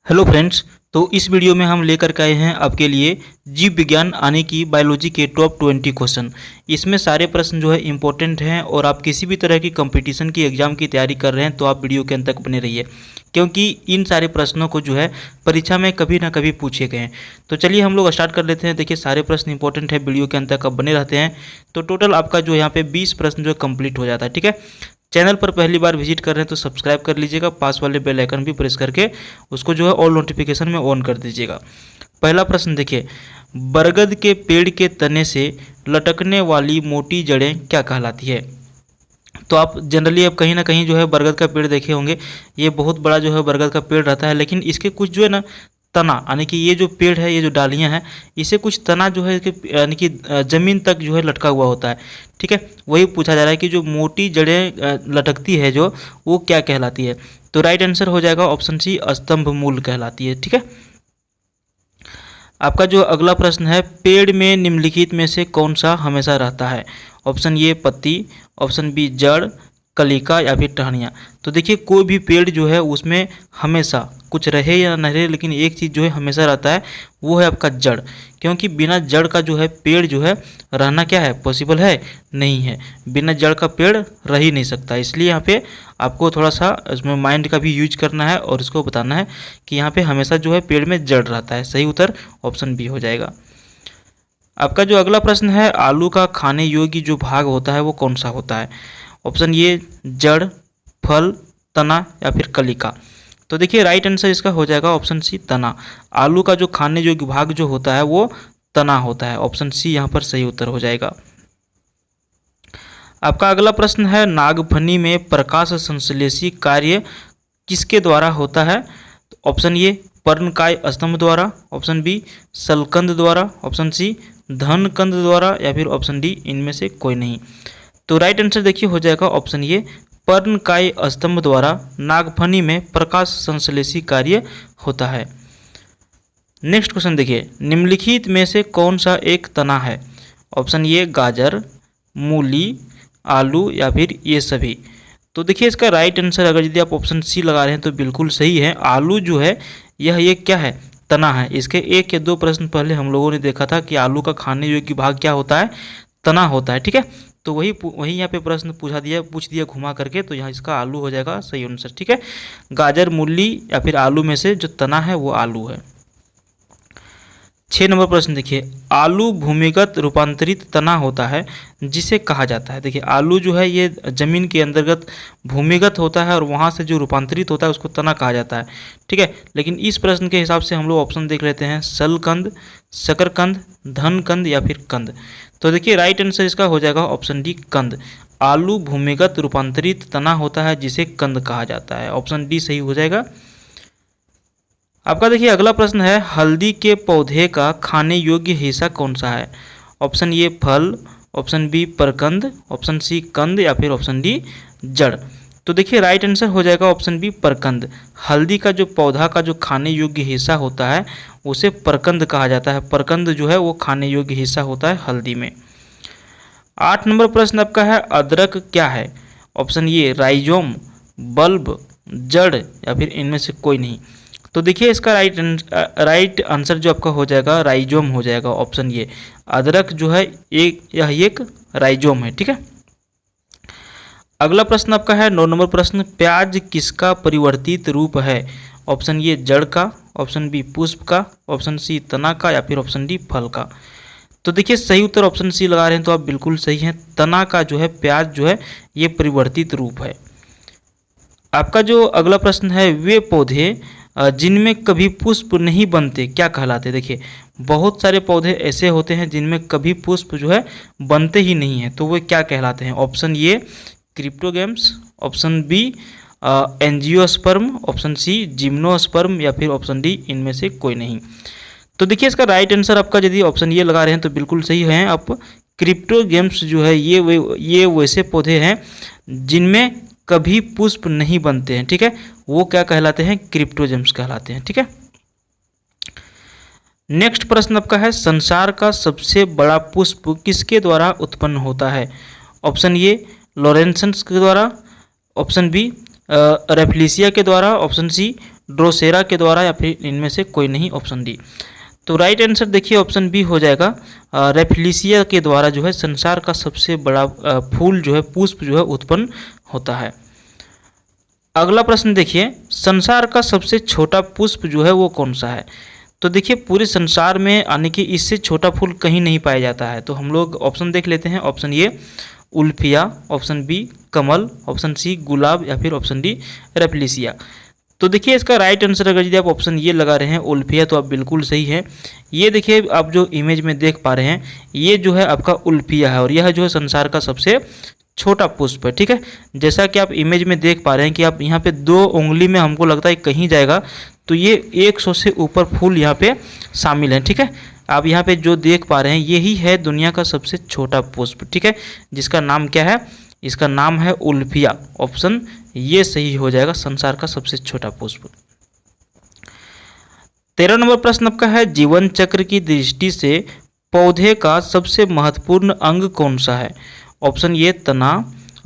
Hello friends. तो इस video में हम लेकर के आए हैं आपके लिए जीव विज्ञान आने की बायोलॉजी के टॉप 20 क्वेश्चन। इसमें सारे प्रश्न जो है इंपॉर्टेंट हैं और आप किसी भी तरह की कंपटीशन की एग्जाम की तैयारी कर रहे हैं तो आप वीडियो के अंत तक बने रहिए, क्योंकि इन सारे प्रश्नों को जो है परीक्षा में कभी ना कभी पूछे गए हैं। तो चलिए हम लोग स्टार्ट कर लेते हैं। देखिए सारे प्रश्न इंपॉर्टेंट है, वीडियो के अंत तक आप बने रहते हैं तो टोटल आपका जो यहाँ पे 20 प्रश्न जो है कंप्लीट हो जाता है। ठीक है, चैनल पर पहली बार विजिट कर रहे हैं तो सब्सक्राइब कर लीजिएगा, पास वाले बेल आइकन भी प्रेस करके उसको जो है ऑल नोटिफिकेशन में ऑन कर दीजिएगा। पहला प्रश्न देखिए, बरगद के पेड़ के तने से लटकने वाली मोटी जड़ें क्या कहलाती है? तो आप जनरली अब कहीं ना कहीं जो है बरगद का पेड़ देखे होंगे। ये बहुत बड़ा जो है बरगद का पेड़ रहता है, लेकिन इसके कुछ जो है ना तना, यानी कि ये जो पेड़ है, ये जो डालियां हैं, इसे कुछ तना जो है यानी कि ज़मीन तक जो है लटका हुआ होता है। ठीक है, वही पूछा जा रहा है कि जो मोटी जड़ें लटकती है जो, वो क्या कहलाती है? तो राइट आंसर हो जाएगा ऑप्शन सी, स्तंभ मूल कहलाती है। ठीक है, आपका जो अगला प्रश्न है, पेड़ में निम्नलिखित में से कौन सा हमेशा रहता है? ऑप्शन ए पत्ती, ऑप्शन बी जड़, कलिका या फिर टहनियाँ। तो देखिए कोई भी पेड़ जो है उसमें हमेशा कुछ रहे या न रहे, लेकिन एक चीज़ जो है हमेशा रहता है, वो है आपका जड़। क्योंकि बिना जड़ का जो है पेड़ जो है रहना क्या है, पॉसिबल है नहीं है। बिना जड़ का पेड़ रह ही नहीं सकता। इसलिए यहाँ पे आपको थोड़ा सा इसमें माइंड का भी यूज करना है और इसको बताना है कि यहाँ पे हमेशा जो है पेड़ में जड़ रहता है। सही उत्तर ऑप्शन बी हो जाएगा। आपका जो अगला प्रश्न है, आलू का खाने योग्य जो भाग होता है वो कौन सा होता है? ऑप्शन ए जड़, फल, तना या फिर कलिका। तो देखिए राइट आंसर इसका हो जाएगा ऑप्शन सी, तना। आलू का जो खाने योग्य भाग जो होता है वो तना होता है। ऑप्शन सी यहाँ पर सही उत्तर हो जाएगा। आपका अगला प्रश्न है, नागफनी में प्रकाश संश्लेषी कार्य किसके द्वारा होता है? ऑप्शन ए पर्णकाय स्तंभ द्वारा, ऑप्शन बी सलकंद द्वारा, ऑप्शन सी धनकंद द्वारा या फिर ऑप्शन डी इनमें से कोई नहीं। तो राइट आंसर देखिए हो जाएगा ऑप्शन ए पर्णकाय स्तंभ द्वारा नागफनी में प्रकाश संश्लेषी कार्य होता है। नेक्स्ट क्वेश्चन देखिए, निम्नलिखित में से कौन सा एक तना है? ऑप्शन ए गाजर, मूली, आलू या फिर ये सभी। तो देखिए इसका राइट आंसर अगर यदि आप ऑप्शन सी लगा रहे हैं तो बिल्कुल सही है। आलू जो है यह एक क्या है, तना है। इसके एक या दो प्रश्न पहले हम लोगों ने देखा था कि आलू का खाने योग्य भाग क्या होता है, तना होता है। ठीक है, तो वही यहाँ पे प्रश्न पूछ दिया घुमा करके, तो यहाँ इसका आलू हो जाएगा सही आंसर। ठीक है, गाजर, मूली या फिर आलू में से जो तना है वो आलू है। 6 नंबर प्रश्न देखिए, आलू भूमिगत रूपांतरित तना होता है जिसे कहा जाता है। देखिए आलू जो है ये जमीन के अंतर्गत भूमिगत होता है और वहाँ से जो रूपांतरित होता है उसको तना कहा जाता है। ठीक है, लेकिन इस प्रश्न के हिसाब से हम लोग ऑप्शन देख लेते हैं, सलकंद, शकरकंद, धनकंद या फिर कंद। तो देखिए राइट आंसर इसका हो जाएगा ऑप्शन डी, कंद। आलू भूमिगत रूपांतरित तना होता है जिसे कंद कहा जाता है। ऑप्शन डी सही हो जाएगा। आपका देखिए अगला प्रश्न है, हल्दी के पौधे का खाने योग्य हिस्सा कौन सा है? ऑप्शन ए फल, ऑप्शन बी परकंद, ऑप्शन सी कंद या फिर ऑप्शन डी जड़। तो देखिए राइट आंसर हो जाएगा ऑप्शन बी, परकंद। हल्दी का जो पौधा का जो खाने योग्य हिस्सा होता है उसे परकंद कहा जाता है। परकंद जो है वो खाने योग्य हिस्सा होता है हल्दी में। 8 नंबर प्रश्न आपका है, अदरक क्या है? ऑप्शन ए राइजोम, बल्ब, जड़ या फिर इनमें से कोई नहीं। तो देखिए इसका राइट आंसर जो आपका हो जाएगा राइजोम हो जाएगा। ऑप्शन ए अदरक जो है यह एक राइजोम है। ठीक है, अगला प्रश्न आपका है 9 नंबर प्रश्न, प्याज किसका परिवर्तित रूप है? ऑप्शन ए जड़ का, ऑप्शन बी पुष्प का, ऑप्शन सी तना का या फिर ऑप्शन डी फल का। तो देखिए सही उत्तर ऑप्शन सी लगा रहे हैं तो आप बिल्कुल सही हैं। तना का जो है प्याज जो है ये परिवर्तित रूप है। आपका जो अगला प्रश्न है, वे पौधे जिनमें कभी पुष्प नहीं बनते क्या कहलाते? देखिए बहुत सारे पौधे ऐसे होते हैं जिनमें कभी पुष्प जो है बनते ही नहीं हैं, तो वे क्या कहलाते हैं? Option A cryptogams, option B angiosperm, option C gymnosperm या फिर ऑप्शन डी इनमें से कोई नहीं। तो देखिए इसका राइट आंसर आपका यदि ऑप्शन ए लगा रहे हैं तो बिल्कुल सही है आप। क्रिप्टोगैम्स जो है ये वैसे पौधे हैं जिनमें कभी पुष्प नहीं बनते हैं। ठीक है, वो क्या कहलाते हैं? क्रिप्टोगैम्स कहलाते हैं। ठीक है, नेक्स्ट प्रश्न आपका है, संसार का सबसे बड़ा पुष्प किसके द्वारा उत्पन्न होता है? ऑप्शन ए लॉरेंसेंस के द्वारा, ऑप्शन बी रेफलिसिया के द्वारा, ऑप्शन सी ड्रोसेरा के द्वारा या फिर इनमें से कोई नहीं, ऑप्शन डी। तो राइट आंसर देखिए ऑप्शन बी हो जाएगा, रेफ्लिसिया के द्वारा जो है संसार का सबसे बड़ा फूल जो है, पुष्प जो है उत्पन्न होता है। अगला प्रश्न देखिए, संसार का सबसे छोटा पुष्प जो है वो कौन सा है? तो देखिए पूरे संसार में यानी कि इससे छोटा फूल कहीं नहीं पाया जाता है। तो हम लोग ऑप्शन देख लेते हैं। ऑप्शन ए उल्फिया, ऑप्शन बी कमल, ऑप्शन सी गुलाब या फिर ऑप्शन डी रेफ्लिसिया। तो देखिए इसका राइट आंसर अगर यदि आप ऑप्शन ये लगा रहे हैं उल्फिया, तो आप बिल्कुल सही है। ये देखिए आप जो इमेज में देख पा रहे हैं, ये जो है आपका उल्फिया है और यह जो है संसार का सबसे छोटा पुष्प है। ठीक है, जैसा कि आप इमेज में देख पा रहे हैं कि आप यहाँ पे 2 उंगली में हमको लगता है कहीं जाएगा, तो ये 100 से ऊपर फूल यहाँ पे शामिल हैं। ठीक है, आप यहाँ पे जो देख पा रहे हैं यही है दुनिया का सबसे छोटा पुष्प। ठीक है, जिसका नाम क्या है? इसका नाम है उल्फिया। ऑप्शन ये सही हो जाएगा, संसार का सबसे छोटा पुष्प। 13 नंबर प्रश्न आपका है, जीवन चक्र की दृष्टि से पौधे का सबसे महत्वपूर्ण अंग कौन सा है? ऑप्शन ए तना,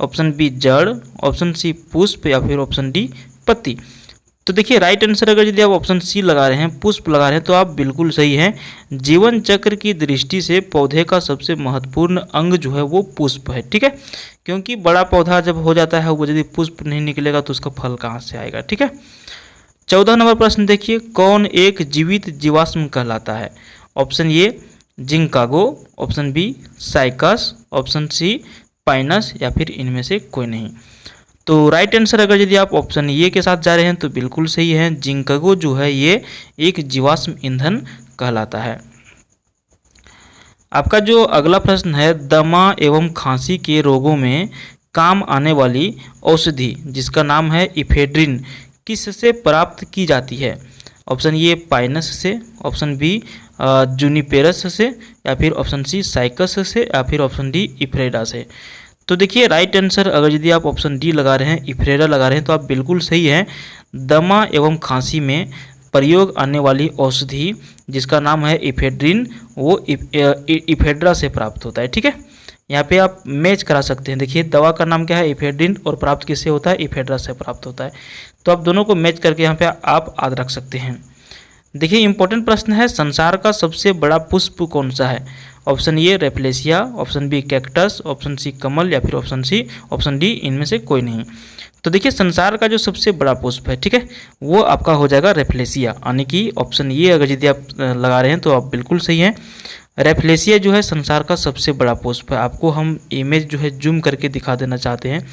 ऑप्शन बी जड़, ऑप्शन सी पुष्प या फिर ऑप्शन डी पत्ती। तो देखिए राइट आंसर अगर यदि आप ऑप्शन सी लगा रहे हैं, पुष्प लगा रहे हैं, तो आप बिल्कुल सही हैं। जीवन चक्र की दृष्टि से पौधे का सबसे महत्वपूर्ण अंग जो है वो पुष्प है। ठीक है, क्योंकि बड़ा पौधा जब हो जाता है वो यदि पुष्प नहीं निकलेगा तो उसका फल कहाँ से आएगा? ठीक है। 14 नंबर प्रश्न देखिए, कौन एक जीवित जीवाश्म कहलाता है? Option A ginkgo, option B cycas, option C pinus या फिर इनमें से कोई नहीं। तो राइट आंसर अगर यदि आप ऑप्शन ए के साथ जा रहे हैं तो बिल्कुल सही है। जिंकागो जो है ये एक जीवाश्म ईंधन कहलाता है। आपका जो अगला प्रश्न है, दमा एवं खांसी के रोगों में काम आने वाली औषधि जिसका नाम है इफेड्रिन किससे प्राप्त की जाती है? ऑप्शन ए पाइनस से, ऑप्शन बी जूनिपेरस से या फिर ऑप्शन सी साइकस से या फिर ऑप्शन डी इफ्रेडा से। तो देखिए राइट आंसर अगर यदि आप ऑप्शन डी लगा रहे हैं, इफ्रेडा लगा रहे हैं, तो आप बिल्कुल सही हैं। दमा एवं खांसी में प्रयोग आने वाली औषधि जिसका नाम है इफेड्रिन वो इफेड्रा से प्राप्त होता है। ठीक है, यहाँ पे आप मैच करा सकते हैं। देखिए दवा का नाम क्या है? इफेड्रिन, और प्राप्त किससे होता है? इफेड्रा से प्राप्त होता है। तो आप दोनों को मैच करके यहाँ पे आप याद रख सकते हैं। देखिए इंपॉर्टेंट प्रश्न है, संसार का सबसे बड़ा पुष्प कौन सा है? Option A rafflesia, option B cactus, option C कमल या फिर ऑप्शन डी इनमें से कोई नहीं। तो देखिए संसार का जो सबसे बड़ा पुष्प है, ठीक है, वो आपका हो जाएगा रेफ्लेसिया, यानी कि ऑप्शन ए अगर यदि आप लगा रहे हैं तो आप बिल्कुल सही हैं। रेफ्लेसिया जो है संसार का सबसे बड़ा पुष्प है। आपको हम इमेज जो है जूम करके दिखा देना चाहते हैं।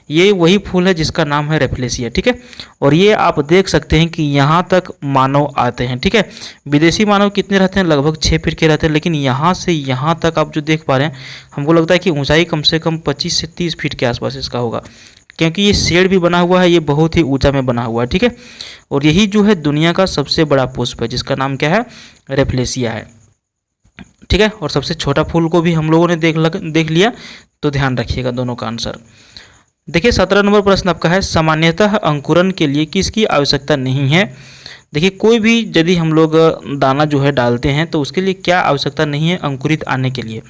ये वही फूल है जिसका नाम है रेफ्लेसिया। ठीक है, और ये आप देख सकते हैं कि यहाँ तक मानव आते हैं। ठीक है, विदेशी मानव कितने रहते हैं? लगभग 6 फीट के रहते हैं, लेकिन यहाँ से यहाँ तक आप जो देख पा रहे हैं, हमको लगता है कि ऊंचाई कम से कम 25 से 30 फीट के आसपास इसका होगा, क्योंकि ये शेड भी बना हुआ है, ये बहुत ही ऊंचा में बना हुआ है। ठीक है, और यही जो है दुनिया का सबसे बड़ा पुष्प है जिसका नाम क्या है? रेफ्लेसिया है। ठीक है, और सबसे छोटा फूल को भी हम लोगों ने देख लिया, तो ध्यान रखिएगा दोनों का आंसर। देखिए 17 नंबर प्रश्न आपका है, सामान्यतः अंकुरन के लिए किसकी आवश्यकता नहीं है? देखिए कोई भी यदि हम लोग दाना जो है डालते हैं तो उसके लिए क्या आवश्यकता नहीं है अंकुरित आने के लिए?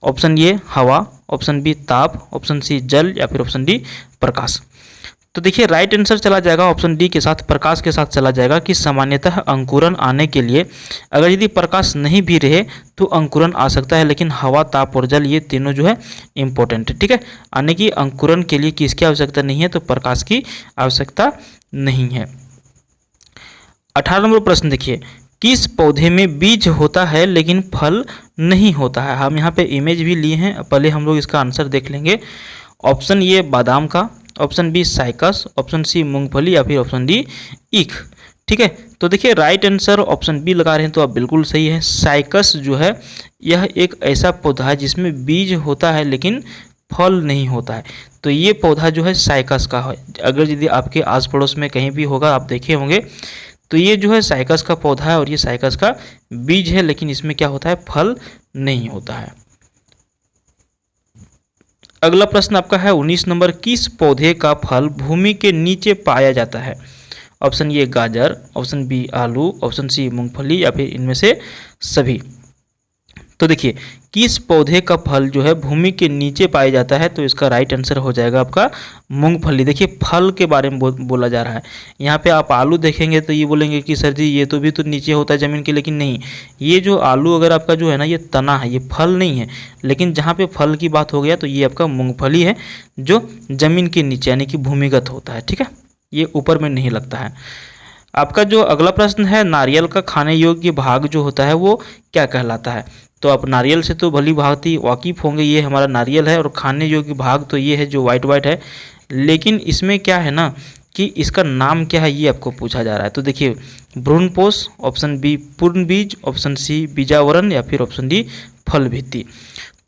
ऑप्शन ए हवा, ऑप्शन बी ताप, ऑप्शन सी जल या फिर ऑप्शन डी प्रकाश। तो देखिए राइट आंसर चला जाएगा ऑप्शन डी के साथ, प्रकाश के साथ चला जाएगा कि सामान्यतः अंकुरन आने के लिए अगर यदि प्रकाश नहीं भी रहे तो अंकुरन आ सकता है, लेकिन हवा, ताप और जल ये तीनों जो है इंपॉर्टेंट है। ठीक है, आने की अंकुरन के लिए किसकी आवश्यकता नहीं है? तो प्रकाश की आवश्यकता नहीं है। 18 नंबर प्रश्न देखिए, किस पौधे में बीज होता है लेकिन फल नहीं होता है? हम यहाँ पे इमेज भी लिए हैं, पहले हम लोग इसका आंसर देख लेंगे। ऑप्शन ए बादाम का, option B cycas, option C मूंगफली या फिर ऑप्शन डी ईख। ठीक है, तो देखिए राइट आंसर ऑप्शन बी लगा रहे हैं तो आप बिल्कुल सही है। साइकस जो है यह एक ऐसा पौधा है जिसमें बीज होता है लेकिन फल नहीं होता है। तो ये पौधा जो है साइकस का है। अगर यदि आपके आस पड़ोस में कहीं भी होगा, आप देखे होंगे, तो ये जो है साइकस का पौधा है और ये साइकस का बीज है, लेकिन इसमें क्या होता है? फल नहीं होता है। अगला प्रश्न आपका है 19 नंबर, किस पौधे का फल भूमि के नीचे पाया जाता है? ऑप्शन ए गाजर, ऑप्शन बी आलू, ऑप्शन सी मूंगफली या फिर इनमें से सभी। तो देखिए किस पौधे का फल जो है भूमि के नीचे पाया जाता है, तो इसका राइट आंसर हो जाएगा आपका मूंगफली। देखिए फल के बारे में बोला जा रहा है। यहाँ पे आप आलू देखेंगे तो ये बोलेंगे कि सर जी ये तो भी तो नीचे होता है ज़मीन के, लेकिन नहीं, ये जो आलू अगर आपका जो है ना ये तना है, ये फल नहीं है। लेकिन जहाँ पे फल की बात हो गया तो ये आपका मूंगफली है जो ज़मीन के नीचे यानी कि भूमिगत होता है। ठीक है, ये ऊपर में नहीं लगता है। आपका जो अगला प्रश्न है, नारियल का खाने योग्य भाग जो होता है वो क्या कहलाता है। तो आप नारियल से तो भली भांति वाकिफ होंगे, ये हमारा नारियल है और खाने योग्य भाग तो ये है जो वाइट वाइट है। लेकिन इसमें क्या है ना कि इसका नाम क्या है ये आपको पूछा जा रहा है। तो देखिए भ्रूणपोष, ऑप्शन बी पूर्ण बीज, ऑप्शन सी बीजावरण या फिर ऑप्शन डी फल भित्ति।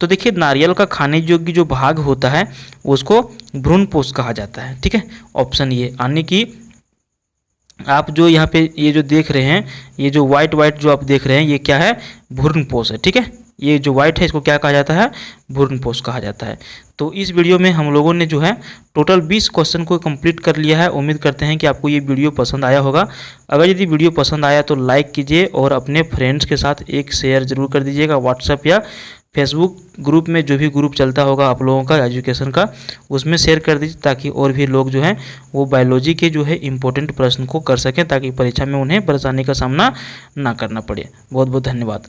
तो देखिए नारियल का खाने योग्य जो भाग होता है उसको भ्रूणपोष कहा जाता है। ठीक है, ऑप्शन ये, यानी कि आप जो यहाँ पे ये जो देख रहे हैं, ये जो वाइट वाइट जो आप देख रहे हैं ये क्या है, भ्रूणपोष है। ठीक है, ये जो वाइट है इसको क्या कहा जाता है, भ्रूणपोष कहा जाता है। तो इस वीडियो में हम लोगों ने जो है टोटल 20 क्वेश्चन को कंप्लीट कर लिया है। उम्मीद करते हैं कि आपको ये वीडियो पसंद आया होगा। अगर यदि वीडियो पसंद आया तो लाइक कीजिए और अपने फ्रेंड्स के साथ एक शेयर जरूर कर दीजिएगा। व्हाट्सएप या फेसबुक ग्रुप में, जो भी ग्रुप चलता होगा आप लोगों का एजुकेशन का, उसमें शेयर कर दीजिए ताकि और भी लोग जो हैं वो बायोलॉजी के जो है इंपॉर्टेंट प्रश्न को कर सकें, ताकि परीक्षा में उन्हें परेशानी का सामना ना करना पड़े। बहुत बहुत धन्यवाद।